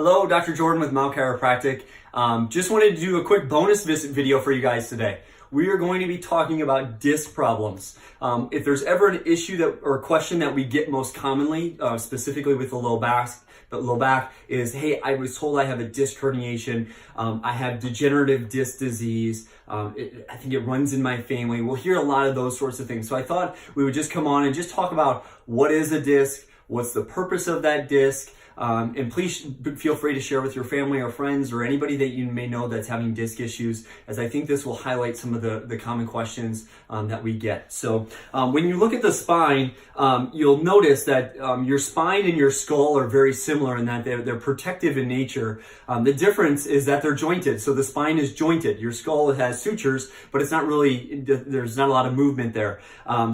Hello, Dr. Jordan with Mouw Chiropractic. Just wanted to do a quick bonus video for you guys today. We are going to be talking about disc problems. If there's ever an issue or question that we get most commonly, specifically with the low back is, hey, I was told I have a disc herniation. I have degenerative disc disease. I think it runs in my family. We'll hear a lot of those sorts of things. So I thought we would just come on and just talk about what is a disc, what's the purpose of that disc, and please feel free to share with your family or friends or anybody that you may know that's having disc issues, as I think this will highlight some of the common questions that we get. So when you look at the spine, you'll notice that your spine and your skull are very similar in that they're protective in nature. The difference is that they're jointed. So the spine is jointed. Your skull has sutures, but it's not really, there's not a lot of movement there.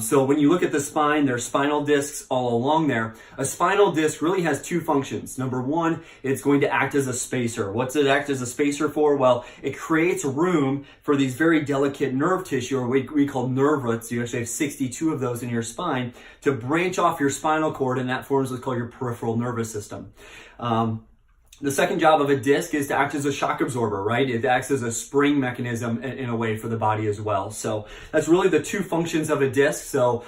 So when you look at the spine, there's spinal discs all along there. A spinal disc really has two functions. Number one, it's going to act as a spacer. What's it act as a spacer for? Well, it creates room for these very delicate nerve tissue, or what we call nerve roots. You actually have 62 of those in your spine, to branch off your spinal cord, and that forms what's called your peripheral nervous system. The second job of a disc is to act as a shock absorber, right? It acts as a spring mechanism in a way for the body as well. So that's really the two functions of a disc. So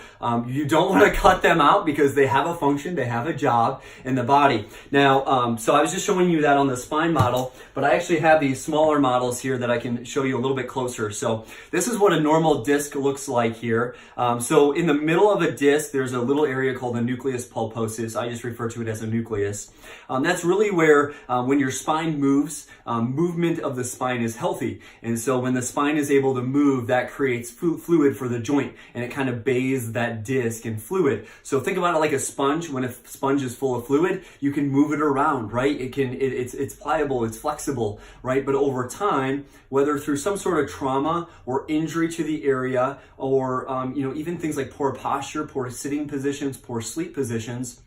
you don't want to cut them out because they have a function, they have a job in the body. Now, so I was just showing you that on the spine model, but I actually have these smaller models here that I can show you a little bit closer. So this is what a normal disc looks like here. So in the middle of a disc, there's a little area called the nucleus pulposus. I just refer to it as a nucleus. That's really where when your spine moves, movement of the spine is healthy. And so when the spine is able to move, that creates fluid for the joint, and it kind of bathes that disc in fluid. So think about it like a sponge. When a sponge is full of fluid, you can move it around, right? It's pliable, it's flexible, right? But over time, whether through some sort of trauma or injury to the area, or even things like poor posture, poor sitting positions, poor sleep positions,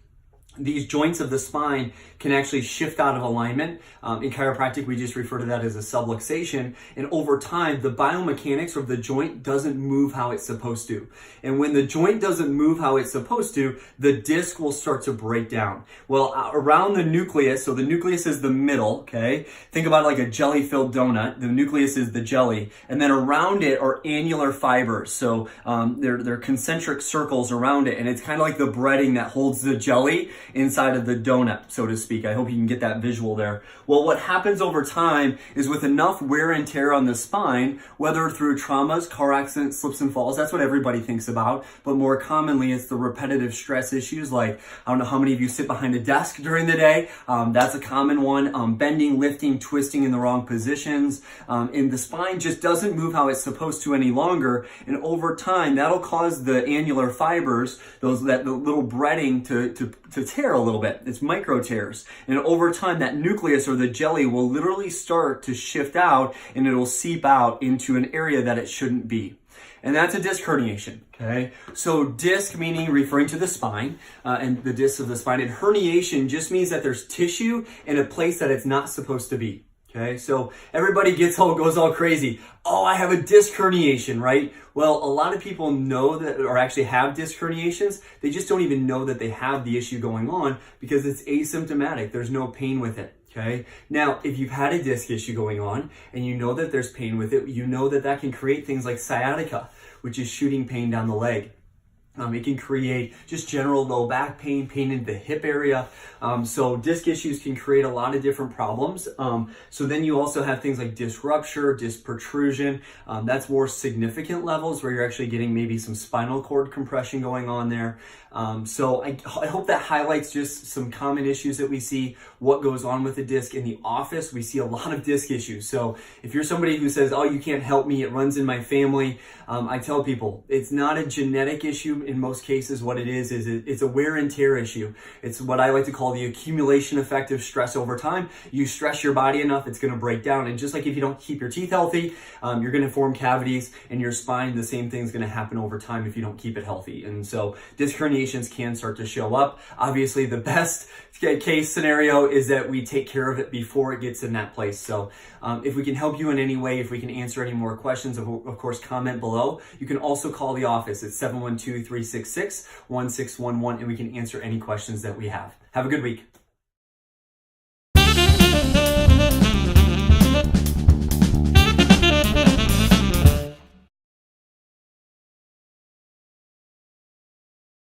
these joints of the spine can actually shift out of alignment. In chiropractic, we just refer to that as a subluxation. And over time, the biomechanics of the joint doesn't move how it's supposed to. And when the joint doesn't move how it's supposed to, the disc will start to break down. Well, around the nucleus, so the nucleus is the middle, okay? Think about it like a jelly-filled donut. The nucleus is the jelly. And then around it are annular fibers. So they're concentric circles around it. And it's kind of like the breading that holds the jelly inside of the donut, so to speak. I hope you can get that visual there. Well, what happens over time is with enough wear and tear on the spine, whether through traumas, car accidents, slips and falls, that's what everybody thinks about, but more commonly it's the repetitive stress issues, like, I don't know how many of you sit behind a desk during the day. That's a common one. Bending, lifting, twisting in the wrong positions. And the spine just doesn't move how it's supposed to any longer, and over time that'll cause the annular fibers, the little breading to tear a little bit. It's micro tears. And over time, that nucleus or the jelly will literally start to shift out, and it'll seep out into an area that it shouldn't be. And that's a disc herniation, okay? So disc meaning referring to the spine and the discs of the spine. And herniation just means that there's tissue in a place that it's not supposed to be. Okay, so everybody goes all crazy. Oh, I have a disc herniation, right? Well, a lot of people know that, or actually have disc herniations. They just don't even know that they have the issue going on because it's asymptomatic. There's no pain with it. Okay. Now, if you've had a disc issue going on and you know that there's pain with it, you know that can create things like sciatica, which is shooting pain down the leg. It can create just general low back pain, pain in the hip area. So disc issues can create a lot of different problems. So then you also have things like disc rupture, disc protrusion. That's more significant levels where you're actually getting maybe some spinal cord compression going on there. So I hope that highlights just some common issues that we see, what goes on with the disc. In the office, we see a lot of disc issues. So if you're somebody who says, oh, you can't help me, it runs in my family, I tell people it's not a genetic issue. In most cases, what it is it's a wear and tear issue. It's what I like to call the accumulation effect of stress over time. You stress your body enough, it's going to break down. And just like if you don't keep your teeth healthy, you're going to form cavities in your spine. The same thing's going to happen over time if you don't keep it healthy. And so disc herniations can start to show up. Obviously, the best case scenario is that we take care of it before it gets in that place. So if we can help you in any way, if we can answer any more questions, of course, comment below. You can also call the office at 712-366-1611, and we can answer any questions that we have. Have a good week.